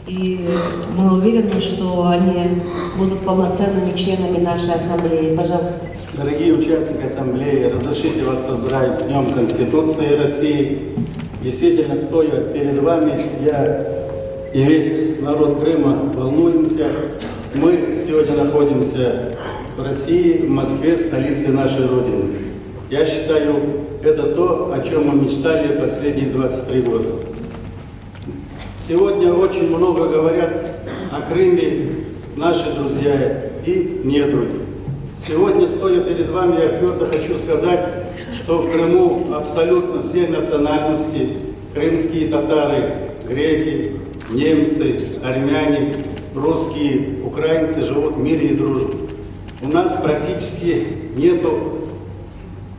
И мы уверены, что они будут полноценными членами нашей ассамблеи. Пожалуйста. Дорогие участники ассамблеи, разрешите вас поздравить с Днем Конституции России. Действительно, стоя перед вами, я и весь народ Крыма волнуемся. Мы сегодня находимся в России, в Москве, в столице нашей Родины. Я считаю, это то, о чем мы мечтали последние 23 года. Сегодня очень много говорят о Крыме наши друзья и недруги. Сегодня, стоя перед вами, я твердо хочу сказать, что в Крыму абсолютно все национальности, крымские татары, греки, немцы, армяне, русские, украинцы живут в мире и дружбе. У нас практически нету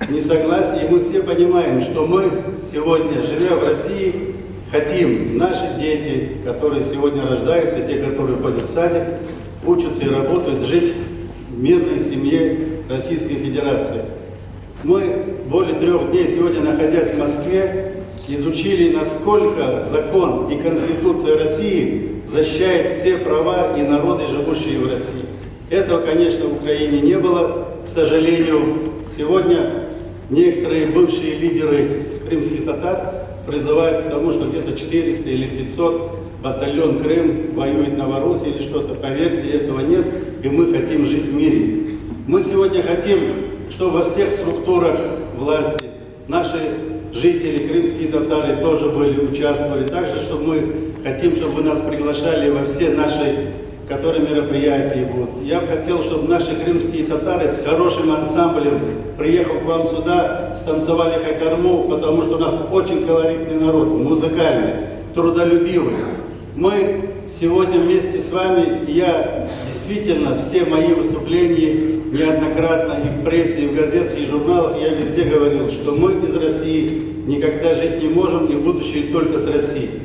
несогласия, и мы все понимаем, что мы сегодня, живя в России, хотим, наши дети, которые сегодня рождаются, те, которые ходят в садик, учатся и работают, жить в мирной семье Российской Федерации. Мы более 3 дней сегодня, находясь в Москве, изучили, насколько закон и Конституция России защищает все права и народы, живущие в России. Этого, конечно, в Украине не было, к сожалению. Сегодня некоторые бывшие лидеры крымских татар призывают к тому, что где-то 400 или 500 батальон Крым воюет в Новороссии или что-то. Поверьте, этого нет, и мы хотим жить в мире. Мы сегодня хотим, чтобы во всех структурах власти наши жители, крымские татары, тоже участвовали. Также, что мы хотим, чтобы вы нас приглашали во все наши, которые мероприятия будут. Я бы хотел, чтобы наши крымские татары с хорошим ансамблем, приехав к вам сюда, станцевали хакарму, потому что у нас очень колоритный народ, музыкальный, трудолюбивый. Мы сегодня вместе с вами, я действительно все мои выступления неоднократно и в прессе, и в газетах, и в журналах, я везде говорил, что мы из России никогда жить не можем, и будущее только с Россией.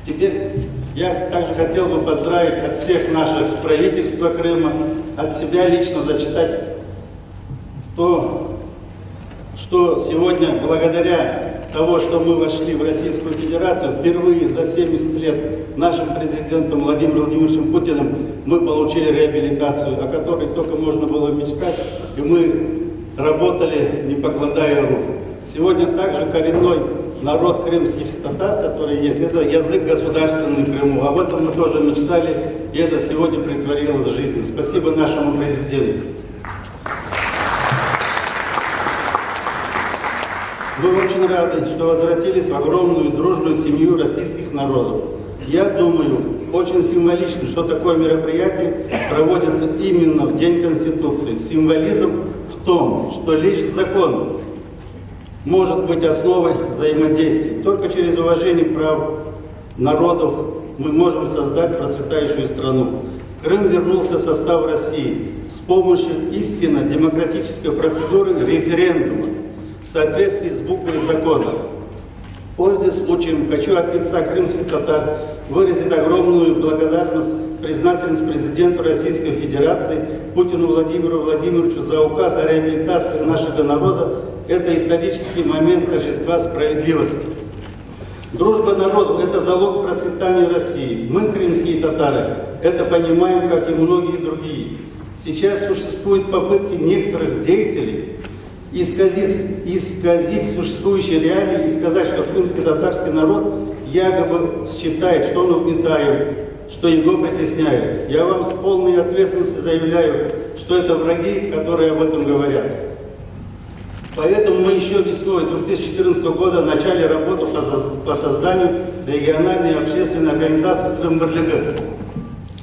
Теперь я также хотел бы поздравить от всех наших правительства Крыма, от себя лично зачитать то, что сегодня, благодаря того, что мы вошли в Российскую Федерацию, впервые за 70 лет нашим президентом Владимиром Владимировичем Путиным мы получили реабилитацию, о которой только можно было мечтать, и мы работали, не покладая рук. Сегодня также коренной народ крымских татар, который есть, это язык государственный в Крыму. Об этом мы тоже мечтали, и это сегодня претворилось в жизнь. Спасибо нашему президенту. Мы очень рады, что возвратились в огромную дружную семью российских народов. Я думаю, очень символично, что такое мероприятие проводится именно в День Конституции. Символизм в том, что лишь закон может быть основой взаимодействия. Только через уважение прав народов мы можем создать процветающую страну. Крым вернулся в состав России с помощью истинно демократической процедуры референдума в соответствии с буквой закона. Пользуясь случаем, хочу от лица крымских татар выразить огромную благодарность, признательность президенту Российской Федерации Путину Владимиру Владимировичу за указ о реабилитации нашего народа. Это исторический момент торжества справедливости. Дружба народов – это залог процветания России. Мы, крымские татары, это понимаем, как и многие другие. Сейчас существуют попытки некоторых деятелей исказить существующие реалии и сказать, что крымский татарский народ якобы считает, что он угнетает, что его притесняют. Я вам с полной ответственностью заявляю, что это враги, которые об этом говорят. Поэтому мы еще весной 2014 года начали работу по созданию региональной общественной организации «Крым-Барлига».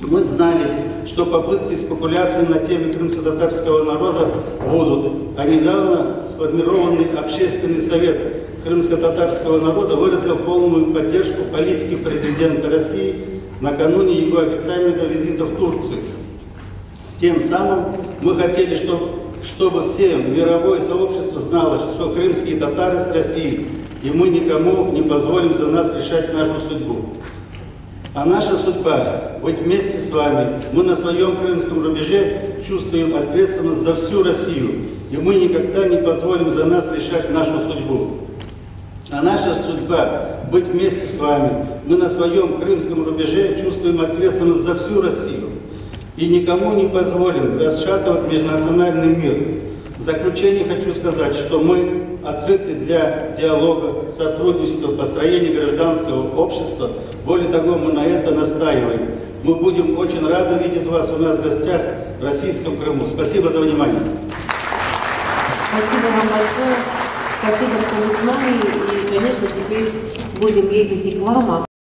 Мы знали, что попытки спекуляции на теме крымско-татарского народа будут. А недавно сформированный общественный совет крымско-татарского народа выразил полную поддержку политики президента России накануне его официального визита в Турцию. Тем самым мы хотели, чтобы все мировое сообщество знало, что крымские татары с Россией, и мы никому не позволим за нас решать нашу судьбу. А наша судьба – быть вместе с вами. Мы на своем крымском рубеже чувствуем ответственность за всю Россию, и мы никогда не позволим за нас решать нашу судьбу. А наша судьба – быть вместе с вами. Мы на своем крымском рубеже чувствуем ответственность за всю Россию и никому не позволим расшатывать межнациональный мир. В заключение хочу сказать, что мы открыты для диалога, сотрудничества, построения гражданского общества. Более того, мы на это настаиваем. Мы будем очень рады видеть вас у нас в гостях в российском Крыму. Спасибо за внимание. Спасибо вам большое. Спасибо, что вы с нами. И, конечно, теперь будем ездить и к вам.